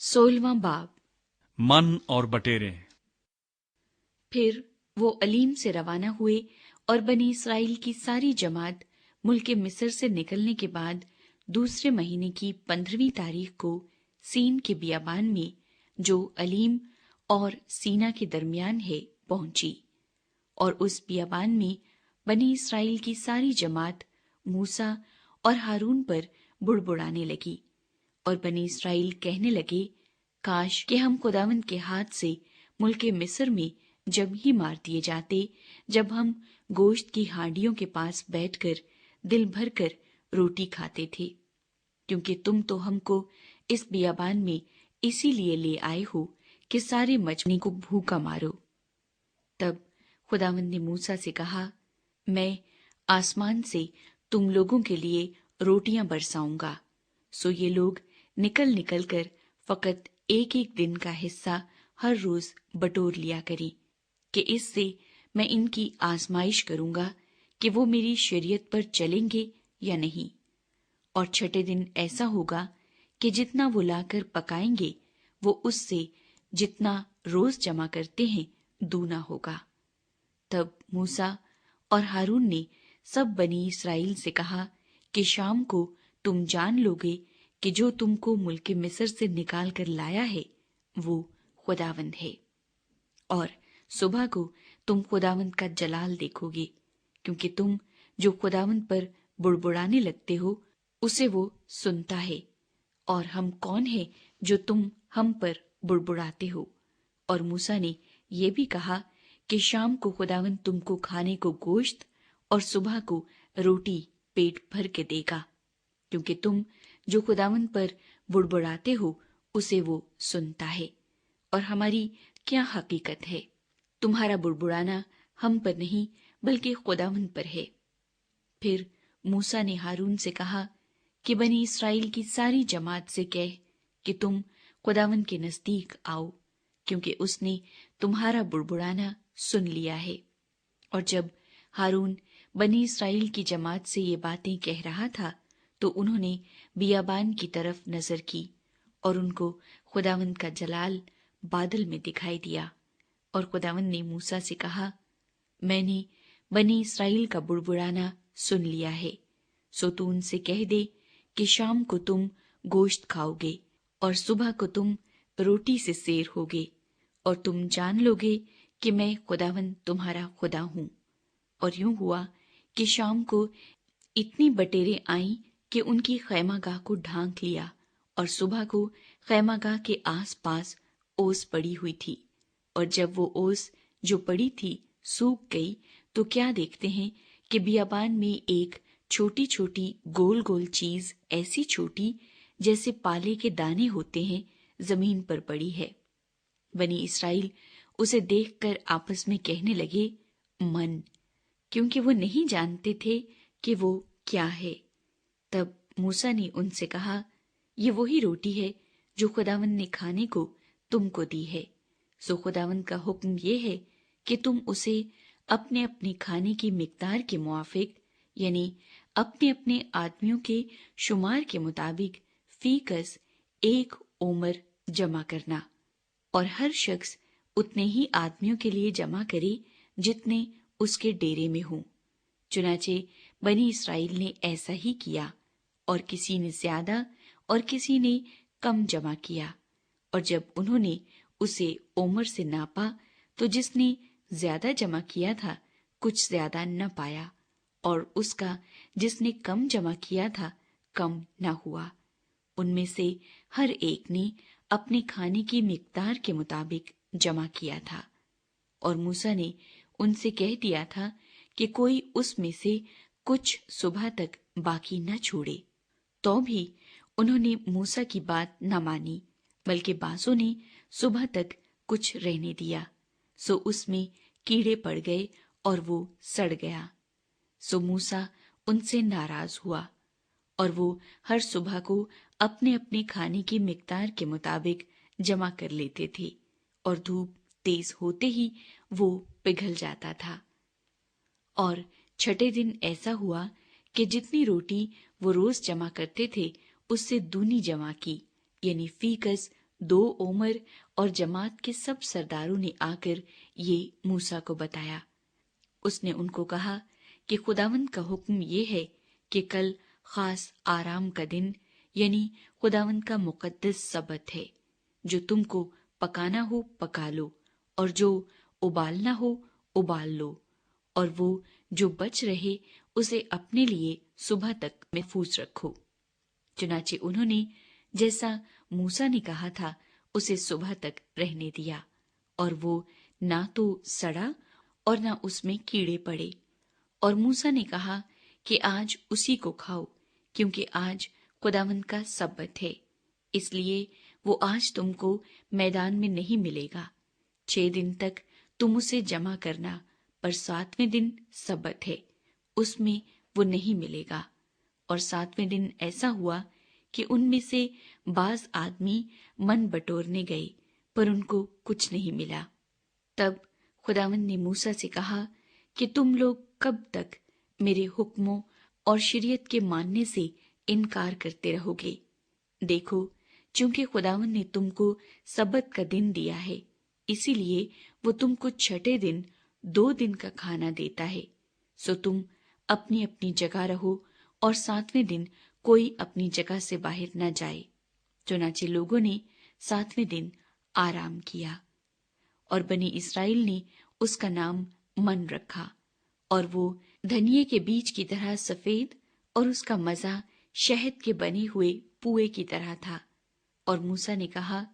16वां बाब। मन और बटेरे। फिर वो अलीम से रवाना हुए और बनी इसराइल की सारी जमात मुल्क मिस्र से निकलने के बाद दूसरे महीने की 15वीं तारीख को सीन के बियाबान में, जो अलीम और सीना के दरमियान है, पहुंची। और उस बियाबान में बनी इसराइल की सारी जमात मूसा और हारून पर बुड़बुड़ाने लगी। और बनी इसराइल कहने लगे, काश कि हम खुदावंद के हाथ से मुल्क मिस्र में जब ही मार दिए जाते, जब हम गोश्त की हांडियों के पास बैठकर दिल भर कर रोटी खाते थे, क्योंकि तुम तो हमको इस बियाबान में इसीलिए ले आए हो कि सारे मजनी को भूखा मारो। तब खुदावंद ने मूसा से कहा, मैं आसमान से तुम लोगों के लिए रोटियां बरसाऊंगा, सो ये लोग निकल निकल कर फकत एक एक दिन का हिस्सा हर रोज बटोर लिया करें, कि इससे मैं इनकी आजमाइश करूंगा कि वो मेरी शरीयत पर चलेंगे या नहीं। और छठे दिन ऐसा होगा कि जितना वो लाकर पकाएंगे वो उससे जितना रोज जमा करते हैं दूना होगा। तब मूसा और हारून ने सब बनी इसराइल से कहा कि शाम को तुम जान लोगे कि जो तुमको मुल्क मिस्र से निकाल कर लाया है वो खुदावंद है। और सुबह को तुम खुदावंद का जलाल देखोगे, क्योंकि तुम जो खुदावंद पर बुड़बुड़ाने लगते हो उसे वो सुनता है। और हम कौन है जो तुम हम पर बुड़बुड़ाते हो? और मूसा ने ये भी कहा कि शाम को खुदावंद तुमको खाने को गोश्त और सुबह को रोटी पेट भर के देगा, क्योंकि तुम जो खुदावंद पर बुड़बुड़ाते हो उसे वो सुनता है। और हमारी क्या हकीकत है? तुम्हारा बुड़बुड़ाना हम पर नहीं बल्कि खुदावंद पर है। फिर मूसा ने हारून से कहा कि बनी इसराइल की सारी जमात से कह कि तुम खुदावंद के नजदीक आओ, क्योंकि उसने तुम्हारा बुड़बुड़ाना सुन लिया है। और जब हारून बनी इसराइल की जमात से ये बातें कह रहा था तो उन्होंने बियाबान की तरफ नजर की, और उनको खुदावंद का जलाल बादल में दिखाई दिया। और खुदावंद ने मूसा से कहा, मैंने बनी इसराइल का बुड़बुड़ाना सुन लिया है, सो तू उनसे कह दे कि शाम को तुम गोश्त खाओगे और सुबह को तुम रोटी से सेर होगे, और तुम जान लोगे कि मैं खुदावंद तुम्हारा खुदा हूँ। और यूं हुआ कि शाम को इतनी बटेरें आईं कि उनकी खैमागाह को ढांक लिया, और सुबह को खैमागाह के आस पास ओस पड़ी हुई थी। और जब वो ओस जो पड़ी थी सूख गई तो क्या देखते हैं कि बियाबान में एक छोटी छोटी गोल गोल चीज, ऐसी छोटी जैसे पाले के दाने होते हैं, जमीन पर पड़ी है। बनी इसराइल उसे देखकर आपस में कहने लगे, मन, क्योंकि वो नहीं जानते थे कि वो क्या है। तब मूसा ने उनसे कहा, ये वही रोटी है जो खुदावंद ने खाने को तुमको दी है। सो खुदावंद का हुक्म ये है कि तुम उसे अपने अपने खाने की मिकदार के मुआफिक, यानी अपने अपने आदमियों के शुमार के मुताबिक फीकस 1 ओमर जमा करना, और हर शख्स उतने ही आदमियों के लिए जमा करे जितने उसके डेरे में हों। चुनाचे बनी इसराइल ने ऐसा ही किया, और किसी ने ज्यादा और किसी ने कम जमा किया। और जब उन्होंने उसे ओमर से नापा तो जिसने ज्यादा जमा किया था कुछ ज्यादा न पाया, और उसका जिसने कम जमा किया था कम न हुआ। उनमें से हर एक ने अपने खाने की मिकदार के मुताबिक जमा किया था। और मूसा ने उनसे कह दिया था कि कोई उसमें से कुछ सुबह तक बाकी न छोड़े। तो भी उन्होंने मूसा की बात न मानी, बल्कि बासों ने सुबह तक कुछ रहने दिया। सो उसमें कीड़े पड़ गए और वो सड़ गया। सो मूसा उनसे नाराज हुआ, और वो हर सुबह को अपने अपने खाने की मिकदार के मुताबिक जमा कर लेते थे, और धूप तेज होते ही वो पिघल जाता था। और छठे दिन ऐसा हुआ कि जितनी रोटी वो रोज जमा करते थे उससे दूनी जमा की, यानी फीकस 2 ओमर और जमात के सब सरदारों ने आकर ये मूसा को बताया। उसने उनको कहा कि खुदावंद का हुक्म ये है कि कल खास आराम का दिन यानी खुदावंद का मुकद्दस सबत है। जो तुमको पकाना हो पका लो, और जो उबालना हो उबाल लो, और वो जो बच रहे उसे अपने लिए सुबह तक महफूज रखो। चुनाचे उन्होंने जैसा मूसा ने कहा था उसे सुबह तक रहने दिया, और वो ना तो सड़ा और ना उसमें कीड़े पड़े। और मूसा ने कहा कि आज उसी को खाओ, क्योंकि आज खुदावंद का सब्बत है, इसलिए वो आज तुमको मैदान में नहीं मिलेगा। 6 दिन तक तुम उसे जमा करना, पर 7वें दिन सब्बत है, उसमें वो नहीं मिलेगा। और 7वें दिन ऐसा हुआ कि उनमें से बाज आदमी मन बटोरने गए, पर उनको कुछ नहीं मिला। तब खुदावंद ने मूसा से कहा कि तुम लोग कब तक मेरे हुक्मों और शरीयत के मानने से इनकार करते रहोगे? देखो, चूंकि खुदावंद ने तुमको सब्बत का दिन दिया है, इसीलिए वो तुमको 6ठे दिन 2 दिन का खाना देता है। सो तुम अपनी अपनी जगह रहो, और 7वें दिन कोई अपनी जगह से बाहर न जाए। चुनाचे लोगों ने 7वें दिन आराम किया, और बनी इस्राएल ने उसका नाम मन रखा। और वो धनिये के बीज की तरह सफेद, और उसका मजा शहद के बने हुए पुए की तरह था। और मूसा ने कहा,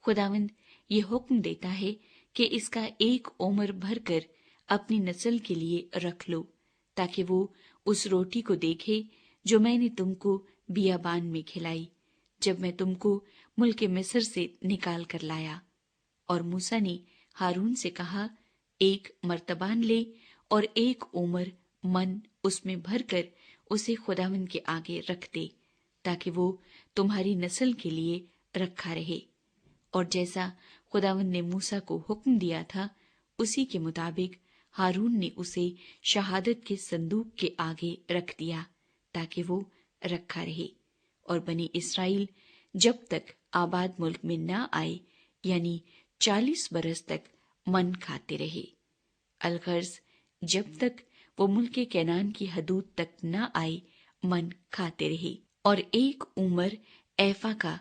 खुदावंद ये हुक्म देता है कि इसका 1 ओमर भर कर अपनी नस्ल के लिए रख लो, ताकि वो उस रोटी को देखे जो मैंने तुमको बियाबान में खिलाई, जब मैं तुमको मुल्क मिस्र से निकाल कर लाया। और मूसा ने हारून से कहा, 1 मर्तबान ले और 1 ओमर मन उसमें भरकर उसे खुदावंद के आगे रख दे, ताकि वो तुम्हारी नस्ल के लिए रखा रहे। और जैसा खुदावंद ने मूसा को हुक्म दिया था, उसी के मुताबिक हारून ने उसे शहादत के संदूक के आगे रख दिया, ताकि वो रखा रहे। और बनी इस्राएल जब तक आबाद मुल्क में न आए, यानी 40 बरस तक मन खाते रहे। अलगर्ज जब तक वो मुल्क कैनान की हदूद तक न आए, मन खाते रहे। और 1 उमर ऐफा का